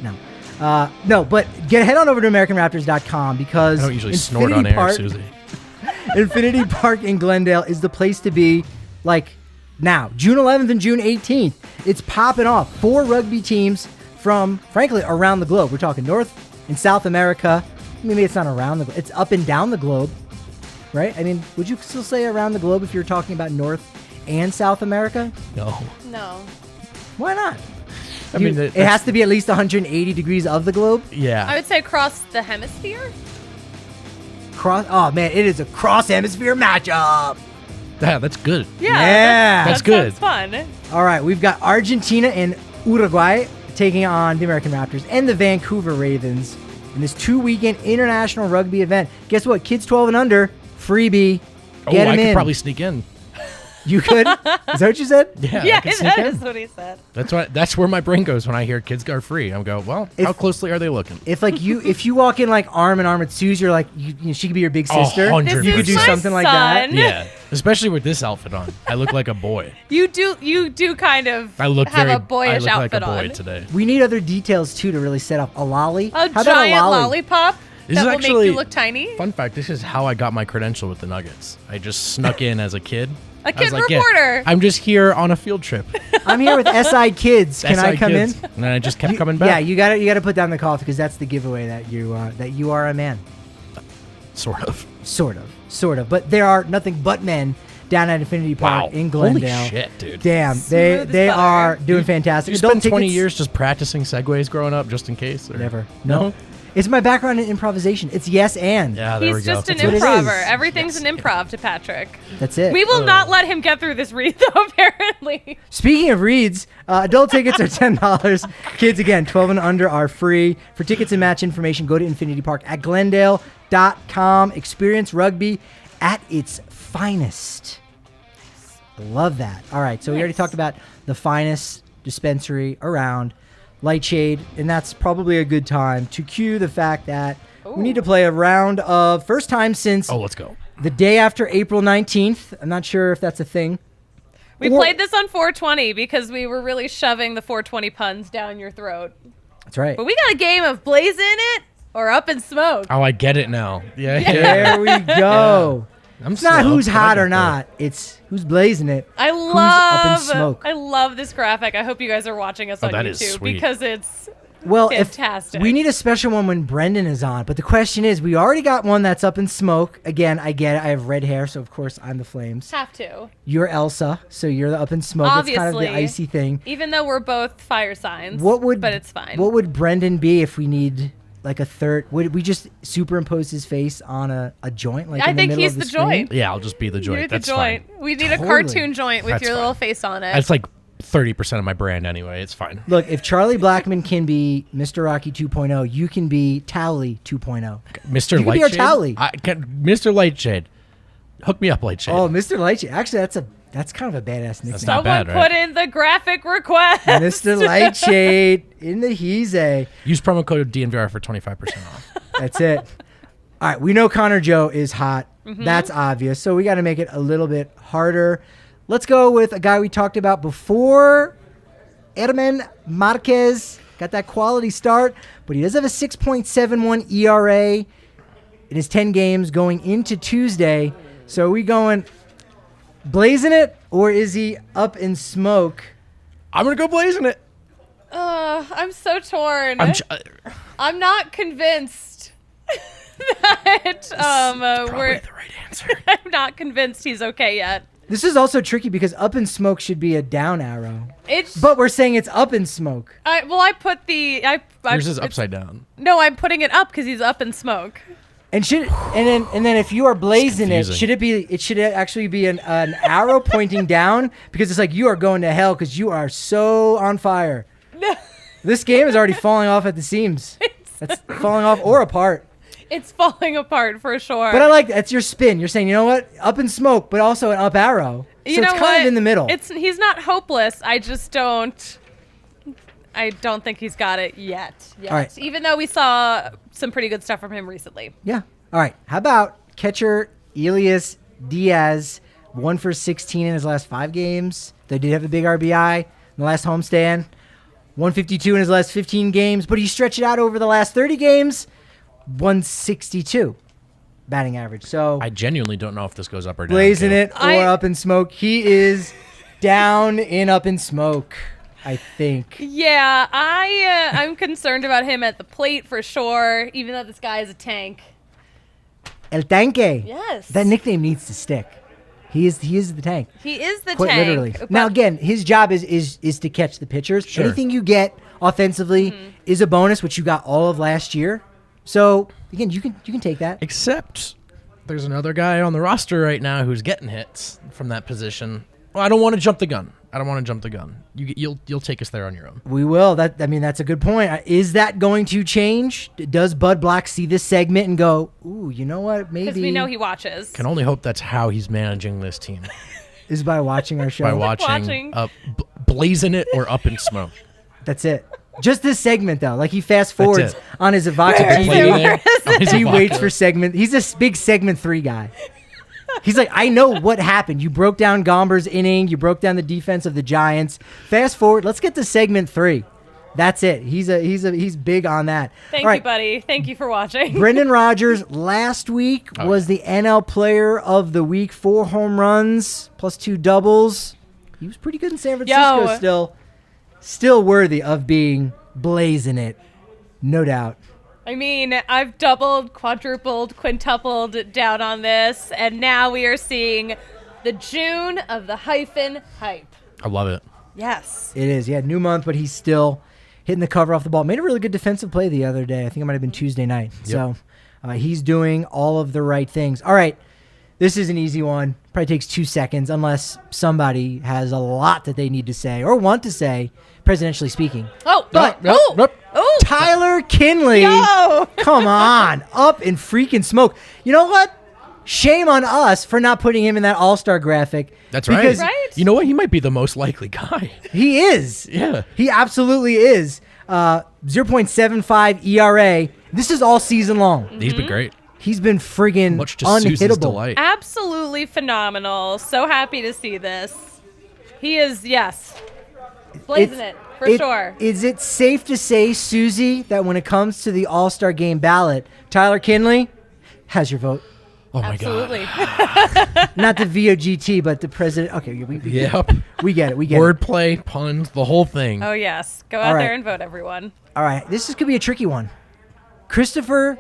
No, but head on over to AmericanRaptors.com because I don't usually snort on air, Suzie. Infinity Park in Glendale is the place to be now. June 11th and June 18th. It's popping off. 4 rugby teams from, frankly, around the globe. We're talking North and South America. Maybe it's not around the globe. It's up and down the globe, right? I mean, would you still say around the globe if you're talking about North and South America? No. No. Why not? I mean, it has to be at least 180 degrees of the globe. Yeah. I would say across the hemisphere. Oh man, it is a cross hemisphere matchup. Yeah, that's good. Yeah. That's that good. sounds fun. All right, we've got Argentina and Uruguay taking on the American Raptors and the Vancouver Ravens in this 2-weekend international rugby event. Guess what? Kids 12 and under, freebie. Get I them could in. probably sneak in. You could? Is that what you said? Yeah. I Yeah, could sneak that in. is what he said. That's where my brain goes when I hear kids are free. I go, well, how closely are they looking? If you walk in arm in arm with Suzie, you're like, she could be your big sister. 100%. You could do my something like that. son. Yeah. Especially with this outfit on. I look like a boy. You do kind of I look have very a boyish I look outfit like a boy on. today. We need other details too to really set up a lolly. A How about giant a lolly? lollipop. This That is will actually make you look tiny. fun fact. This is how I got my credential with the Nuggets. I just snuck in as a kid. A I kid was like, yeah, reporter. I'm just here on a field trip. I'm here with SI Kids. Can I SI come kids. in? And then I just kept coming back. Yeah, you got to put down the coffee because that's the giveaway that you are a man. Sort of. Sort of. But there are nothing but men down at Infinity Park in Glendale. Holy shit, dude. Damn, Smooth as they butter. are doing fantastic. You Adult spent 20 tickets- years just practicing segues growing up, just in case? Or? Never. No? It's my background in improvisation. It's yes and. Yeah, there we He's go. just an That's what it improver. is. Everything's an improv to Patrick. That's it. We will not let him get through this read, though, apparently. Speaking of reads, adult tickets are $10. Kids, again, 12 and under are free. For tickets and match information, go to Infinity Park at Glendale.com. Experience rugby at its finest. Love that. All right, so we already talked about the finest dispensary around, Lightshade, and that's probably a good time to cue the fact that we need to play a round of first time since Oh, let's go. the day after April 19th. I'm not sure if that's a thing. We Or- played this on 420 because we were really shoving the 420 puns down your throat. That's right. But we got a game of Blazin it or Up in Smoke. Oh, I get it now. Yeah. There we go. I'm It's not slow, who's but I hot got or there. not. It's who's blazing it. I up in love smoke. I love this graphic. I hope you guys are watching us on that is YouTube sweet. because it's Well, fantastic. if we need a special one when Brendan is on, but the question is, we already got one that's up in smoke. Again, I get it. I have red hair, so of course I'm the flames. have to. You're Elsa, so you're the up in smoke. It's kind of Obviously. the icy thing. Even though we're both fire signs. But it's fine. What would Brendan be if we need like a third? Would we just superimpose his face on a joint? Like I in the think middle he's of the the screen? joint. Yeah, I'll just be the joint. You're the That's joint. fine. We need Totally. a cartoon joint with That's your little fine. face on it. That's like 30% of my brand anyway. It's fine. Look, if Charlie Blackman can be Mr. Rocky 2.0, you can be Towley 2.0. Mr. You can be our Lightshade. Towley. Mr. Lightshade. Hook me up, Lightshade. Oh, Mr. Lightshade. Actually, that's kind of a badass nickname. not Someone bad, right? put in the graphic request. Mr. Lightshade in the Heeze. Use promo code DNVR for 25% off. That's it. All right, we know Connor Joe is hot. Mm-hmm. That's obvious. So we got to make it a little bit harder. Let's go with a guy we talked about before. Herman Marquez got that quality start, but he does have a 6.71 ERA in his 10 games going into Tuesday. So are we going blazing it, or is he up in smoke? I'm going to go blazing it. I'm so torn. I'm I'm not convinced that probably we're. the right answer. I'm not convinced he's okay yet. This is also tricky because up in smoke should be a down arrow. It's But we're saying it's up in smoke. I put the Yours is it's- upside down. No, I'm putting it up because he's up in smoke. And then if you are blazing it, confusing. it should actually be an arrow pointing down because it's like you are going to hell because you are so on fire. This game is already falling off at the seams. It's falling off or apart. It's falling apart for sure. But I like that's your spin. You're saying, you know what? Up in smoke, but also an up arrow. So you know it's kind what? of in the middle. He's not hopeless. I don't think he's got it yet. All right. Even though we saw some pretty good stuff from him recently. Yeah. All right. How about catcher Elias Diaz, 1 for 16 in his last 5 games. They did have a big RBI in the last homestand. 152 in his last 15 games, but he stretched it out over the last 30 games. 162 batting average. So I genuinely don't know if this goes up or down. blazing too. it or up in smoke. He is down in up in smoke, I think. Yeah, I'm concerned about him at the plate for sure, even though this guy is a tank. El Tanque. Yes. That nickname needs to stick. He is the tank. He is the Quite tank. literally. but- Now again, his job is to catch the pitchers. Sure. Anything you get offensively is a bonus, which you got all of last year. So again, you can take that. Except there's another guy on the roster right now who's getting hits from that position. Well, I don't want to jump the gun. You'll take us there on your own. We will. That's a good point. Is that going to change? Does Bud Black see this segment and go, "Ooh, you know what? Maybe." Because we know he watches. Can only hope that's how he's managing this team is by watching our show. by watching blazing it or up in smoke. That's it. Just this segment though. Like he fast forwards it. on his Avaka Where TV. He waits for segment. He's a big segment 3 guy. He's like, I know what happened. You broke down Gomber's inning. You broke down the defense of the Giants. Fast forward. Let's get to segment 3. That's it. He's big on that. Thank All you, right. buddy. Thank you for watching. Brendan Rodgers last week was the NL Player of the Week. 4 home runs plus 2 doubles. He was pretty good in San Francisco still worthy of being blazing it. No doubt. I mean, I've doubled, quadrupled, quintupled down on this, and now we are seeing the June of the hyphen hype. I love it. Yes. It is. Yeah, new month, but he's still hitting the cover off the ball. Made a really good defensive play the other day. I think it might have been Tuesday night. Yep. So he's doing all of the right things. All right. This is an easy one. Probably takes 2 seconds unless somebody has a lot that they need to say or want to say, presidentially speaking. But Tyler Kinley. No. Come on. Up in freaking smoke. You know what? Shame on us for not putting him in that all-star graphic. That's right. Because Right? You know what? He might be the most likely guy. he is. Yeah. He absolutely is. 0.75 ERA. This is all season long. He's been great. He's been friggin' Much to Susie's unhittable. delight. Absolutely phenomenal. So happy to see this. He is, yes, blazing it for sure. Is it safe to say, Suzie, that when it comes to the All-Star Game ballot, Tyler Kinley has your vote? Oh my Absolutely. God. Not the VOGT, but the president. Okay, we Yep. we get it. We get it. Wordplay, puns, the whole thing. Oh, yes. Go All out right. there and vote, everyone. All right, this could be a tricky one. Christopher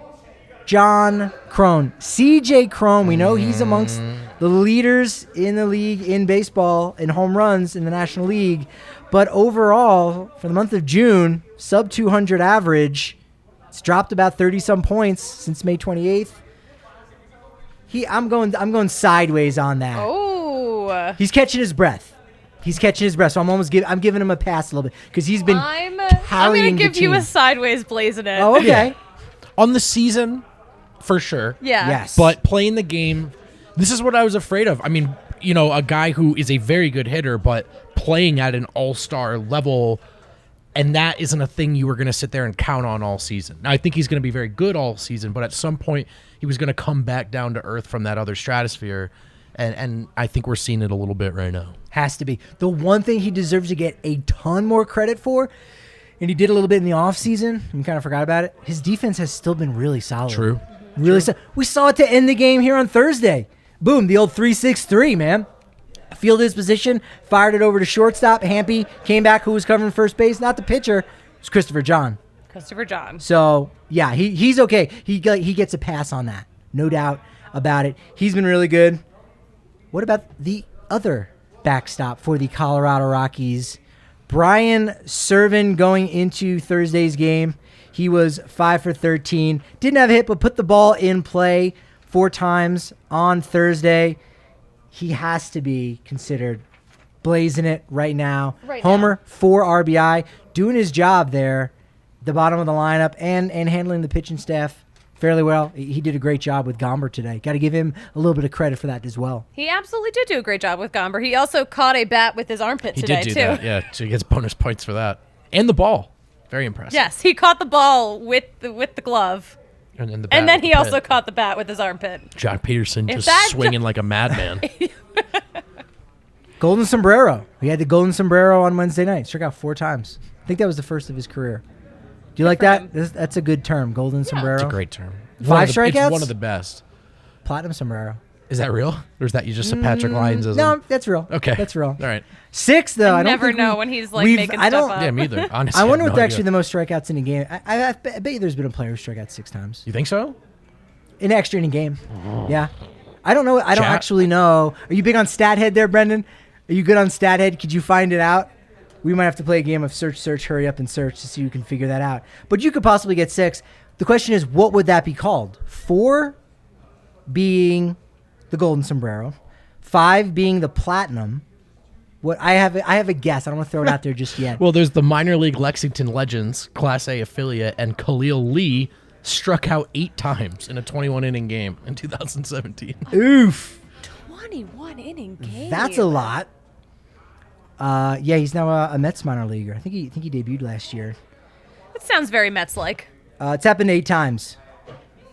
John Crone. CJ Crone, we know he's amongst the leaders in the league in baseball in home runs in the National League. But overall, for the month of June, sub 200 average. It's dropped about 30-some points since May 28th. I'm going sideways on that. Oh. He's catching his breath. So I'm giving him a pass a little bit because he's been I'm carrying going to give the you a team. sideways blazing it. Oh, okay. On the season, for sure. Yeah. Yes. But playing the game, this is what I was afraid of. I mean, you know, a guy who is a very good hitter, but playing at an all-star level, and that isn't a thing you were going to sit there and count on all season. Now, I think he's going to be very good all season, but at some point, he was going to come back down to earth from that other stratosphere, and I think we're seeing it a little bit right now. Has to be. The one thing he deserves to get a ton more credit for, and he did a little bit in the offseason, and we kind of forgot about it, his defense has still been really solid. True. Really solid. We saw it to end the game here on Thursday. Boom, the old 3-6-3, man. Fielded his position, fired it over to shortstop. Hampy came back, who was covering first base. Not the pitcher. It was Christopher John. Christopher John. So, yeah, he's okay. He gets a pass on that. No doubt about it. He's been really good. What about the other backstop for the Colorado Rockies? Brian Serven going into Thursday's game. He was 5 for 13. Didn't have a hit, but put the ball in play 4 times on Thursday. He has to be considered blazing it right now. Homer, 4 RBI, doing his job there, the bottom of the lineup, and handling the pitching staff fairly well. He did a great job with Gomber today. Got to give him a little bit of credit for that as well. He absolutely did do a great job with Gomber. He also caught a bat with his armpit He today, did do too. that, yeah. So he gets bonus points for that. And the ball. Very impressive. Yes, he caught the ball with the glove. And then, the bat And then with the he also pit. caught the bat with his armpit. John Peterson If just that- swinging like a madman. Golden sombrero. He had the golden sombrero on Wednesday night. Struck out 4 times. I think that was the first of his career. Do you like for that? him. That's a good term, golden sombrero. It's a great term. 5 It's strikeouts? one of the best. Platinum sombrero. Is that real? Or is that you just a Patrick Lyons? No, that's real. Okay. That's real. All right. 6, though. I don't never think know when he's like we've- making I stuff don't, up. Yeah, me either. Honestly, I have wonder no what's actually idea. the most strikeouts in a game. I bet you there's been a player who struck out 6 times You think so? in an extra inning game. Yeah. I don't know. I don't Chat. actually know. Are you big on StatHead there, Brendan? Are you good on StatHead? Could you find it out? We might have to play a game of search, hurry up and search to see who can figure that out. But you could possibly get 6. The question is, what would that be called? 4 being the golden sombrero, 5 being the platinum. What I have a guess. I don't want to throw it out there just yet. Well, there's the minor league Lexington Legends Class A affiliate, and Khalil Lee struck out 8 times in a 21-inning game in 2017. Oof. 21 inning game. That's a lot. Yeah, he's now a Mets minor leaguer. I think he debuted last year. It sounds very Mets-like. It's happened 8 times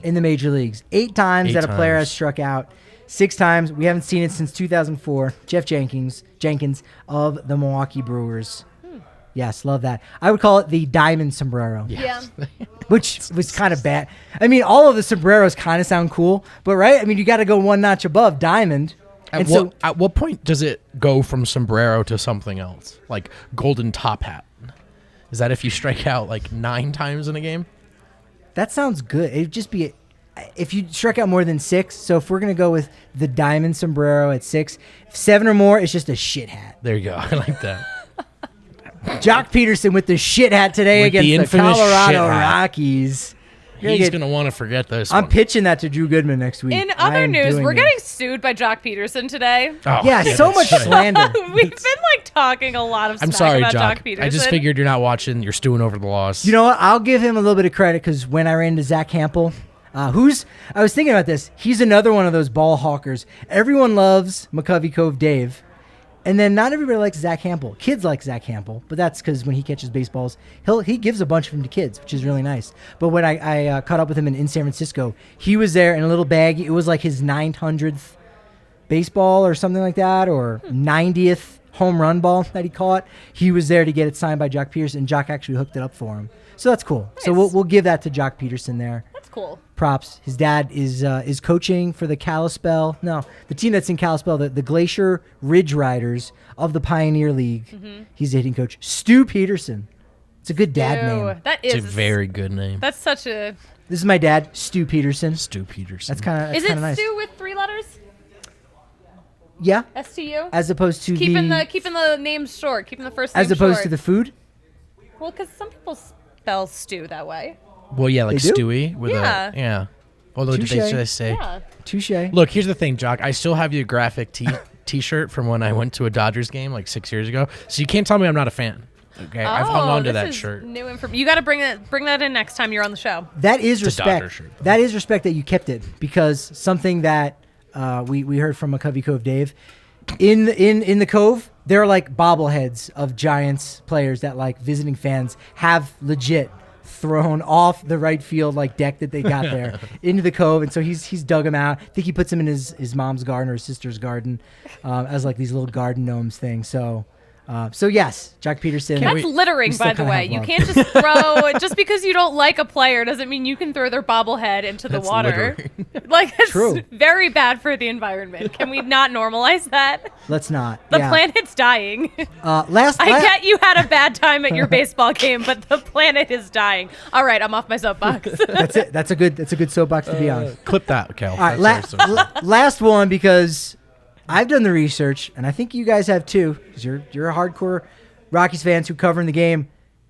in the major leagues. 8 times 8 that a player has times. struck out. 6 times. We haven't seen it since 2004. Jeff Jenkins of the Milwaukee Brewers. Yes, love that. I would call it the diamond sombrero, Yeah. which was kind of bad. I mean, all of the sombreros kind of sound cool, but right? I mean, you got to go one notch above diamond. At what point does it go from sombrero to something else, like golden top hat? Is that if you strike out like 9 times in a game? That sounds good. It'd just be if you strike out more than 6. So if we're gonna go with the diamond sombrero at 6, 7 or more, it's just a shit hat. There you go. I like that. Jock Peterson with the shit hat today With the against the infamous Colorado shit hat. Rockies. He's going to want to forget this I'm one. pitching that to Drew Goodman next week. In I other am news, doing we're it. getting sued by Jock Peterson today. Oh, Yeah, so much slander. We've been like talking a lot of I'm smack sorry, about Jock. Peterson. I just figured you're not watching. You're stewing over the loss. You know what? I'll give him a little bit of credit because when I ran into Zach Campbell, I was thinking about this. He's another one of those ball hawkers. Everyone loves McCovey Cove Dave. And then not everybody likes Zach Campbell. Kids like Zach Campbell, but that's because when he catches baseballs, he gives a bunch of them to kids, which is really nice. But when I caught up with him in San Francisco, he was there in a little bag. It was like his 900th baseball or something like that, or 90th home run ball that he caught. He was there to get it signed by Jock Peterson, and Jock actually hooked it up for him. So that's cool. Nice. So we'll give that to Jock Peterson there. That's cool. Props. His dad is coaching for the Kalispell. No, the team that's in Kalispell, the Glacier Ridge Riders of the Pioneer League. Mm-hmm. He's the hitting coach. Stu Peterson. It's a good dad Ew, name. that is It's a very good name. That's such a. This is my dad, Stu Peterson. Stu Peterson. That's kind of Is it nice. Stu with 3 letters? Yeah, STU. as opposed to keeping the the names short, keeping the first name as opposed short. to the food. Well, because some people spell stew that way. Well, yeah, like They do? Stewie. With Yeah. Yeah. Although, did Touche. they just say? Yeah. Touche. Look, here's the thing, Jock. I still have your graphic T-shirt from when I went to a Dodgers game like 6 years ago. So you can't tell me I'm not a fan. Okay, I've hung on to this that is shirt. New information. You got to bring that in next time you're on the show. That is It's a Dodger respect. shirt, though. That is respect that you kept it, because something that we heard from McCovey Cove Dave in the Cove, there are like bobbleheads of Giants players that like visiting fans have legit thrown off the right field like deck that they got there into the Cove, and so he's dug them out. I think he puts them in his mom's garden or his sister's garden as like these little garden gnomes things. So yes, Jock Peterson. That's littering, we still by the kinda way. have You love. can't just throw just because you don't like a player doesn't mean you can throw their bobblehead into the That's water. littering. Like it's True. very bad for the environment. Can we not normalize that? Let's not. The yeah. planet's dying. Last. I get you had a bad time at your baseball game, but the planet is dying. All right, I'm off my soapbox. That's it. That's a good soapbox to be on. Clip that, Cal. All right, last one, because I've done the research, and I think you guys have too, because you're a hardcore Rockies fans who cover in the game.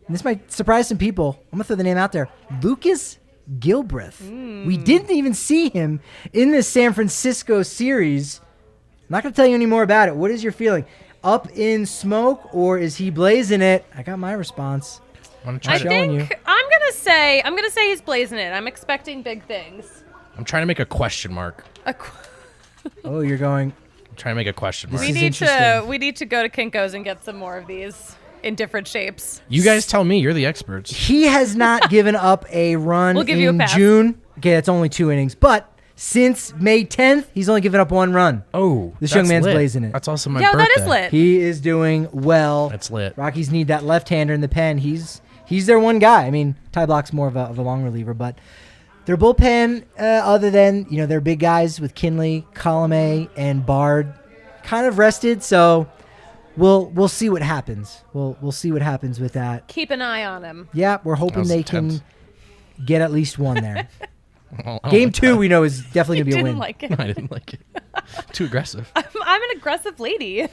And this might surprise some people. I'm gonna throw the name out there: Lucas Gilbreth. We didn't even see him in this San Francisco series. I'm not gonna tell you any more about it. What is your feeling? Up in smoke, or is he blazing it? I got my response. I'm I trying, to, showing think you. I'm gonna say he's blazing it. I'm expecting big things. I'm trying to make a question mark. Oh, you're going. I'm trying to make a question mark. This We is need to interesting. go to Kinko's and get some more of these in different shapes. You guys tell me. You're the experts. He has not given up a run We'll give you a in pass. June. Okay, that's only 2 innings. But since May 10th, he's only given up 1 run. Oh, This that's young man's lit. blazing it. That's also my Yeah, birthday. that is lit. He is doing well. That's lit. Rockies need that left-hander in the pen. He's their one guy. I mean, Ty Block's more of a long reliever, but their bullpen, other than their big guys with Kinley, Colomé, and Bard, kind of rested. So we'll see what happens. We'll see what happens with that. Keep an eye on him. Yeah, we're hoping was they intense. can get at least one there. Oh, I Game like 2, that. we know, is definitely gonna be a Didn't win. like it. I didn't like it. Too aggressive. I'm an aggressive lady.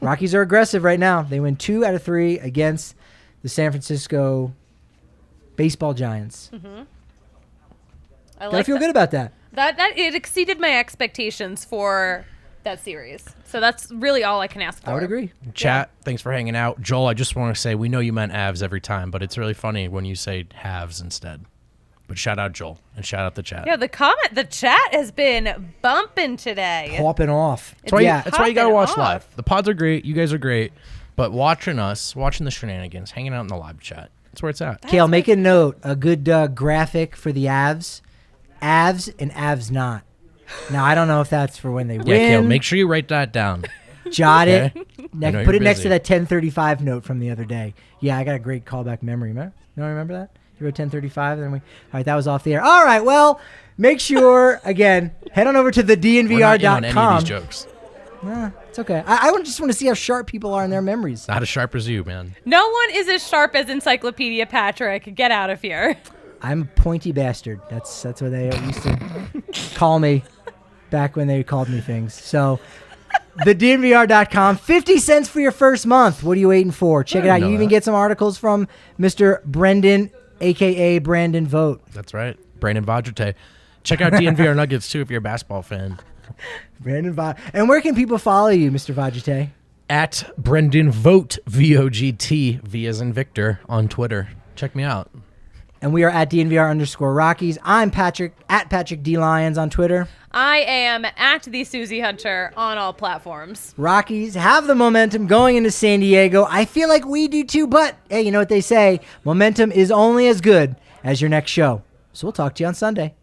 Rockies are aggressive right now. They win 2 out of 3 against the San Francisco baseball Giants. I Gotta like feel that. good about that. That it exceeded my expectations for that series. So that's really all I can ask for. I would agree. Chat, thanks for hanging out. Joel, I just want to say we know you meant Avs every time, but it's really funny when you say halves instead. But shout out Joel and shout out the chat. Yeah, the chat has been bumping today. Popping off. That's why, yeah. that's why you got to Popping watch off. live. The pods are great. You guys are great. But watching us, watching the shenanigans, hanging out in the live chat, that's where it's at. Kale, make a note. A good graphic for the Avs. Avs and Avs not. Now, I don't know if that's for when they Yeah, win. Kale, make sure you write that down. Jot it. I know Put it you're next to busy. that 1035 note from the other day. Yeah, I got a great callback memory. No, remember that? You wrote 1035, then all right, that was off the air. All right, well, make sure, again, head on over to the We're not in on any of DNVR.com. these jokes. It's okay. I just want to see how sharp people are in their memories. Not as sharp as you, man. No one is as sharp as Encyclopedia Patrick. Get out of here. I'm a pointy bastard. That's what they used to call me back when they called me things. So, the DNVR.com, 50 cents for your first month. What are you waiting for? Check it out. You even get some articles from Mr. Brendan, a.k.a. Brendan Vogt. That's right. Brendan Vogt. Check out DNVR Nuggets, too, if you're a basketball fan. Brendan Vogt. And where can people follow you, Mr. Vogte? At Brendan Vogt, V-O-G-T, V as in Victor, on Twitter. Check me out. And we are at DNVR_Rockies. I'm Patrick, at Patrick D. Lyons on Twitter. I am at the Suzie Hunter on all platforms. Rockies have the momentum going into San Diego. I feel like we do too, but hey, you know what they say? Momentum is only as good as your next show. So we'll talk to you on Sunday.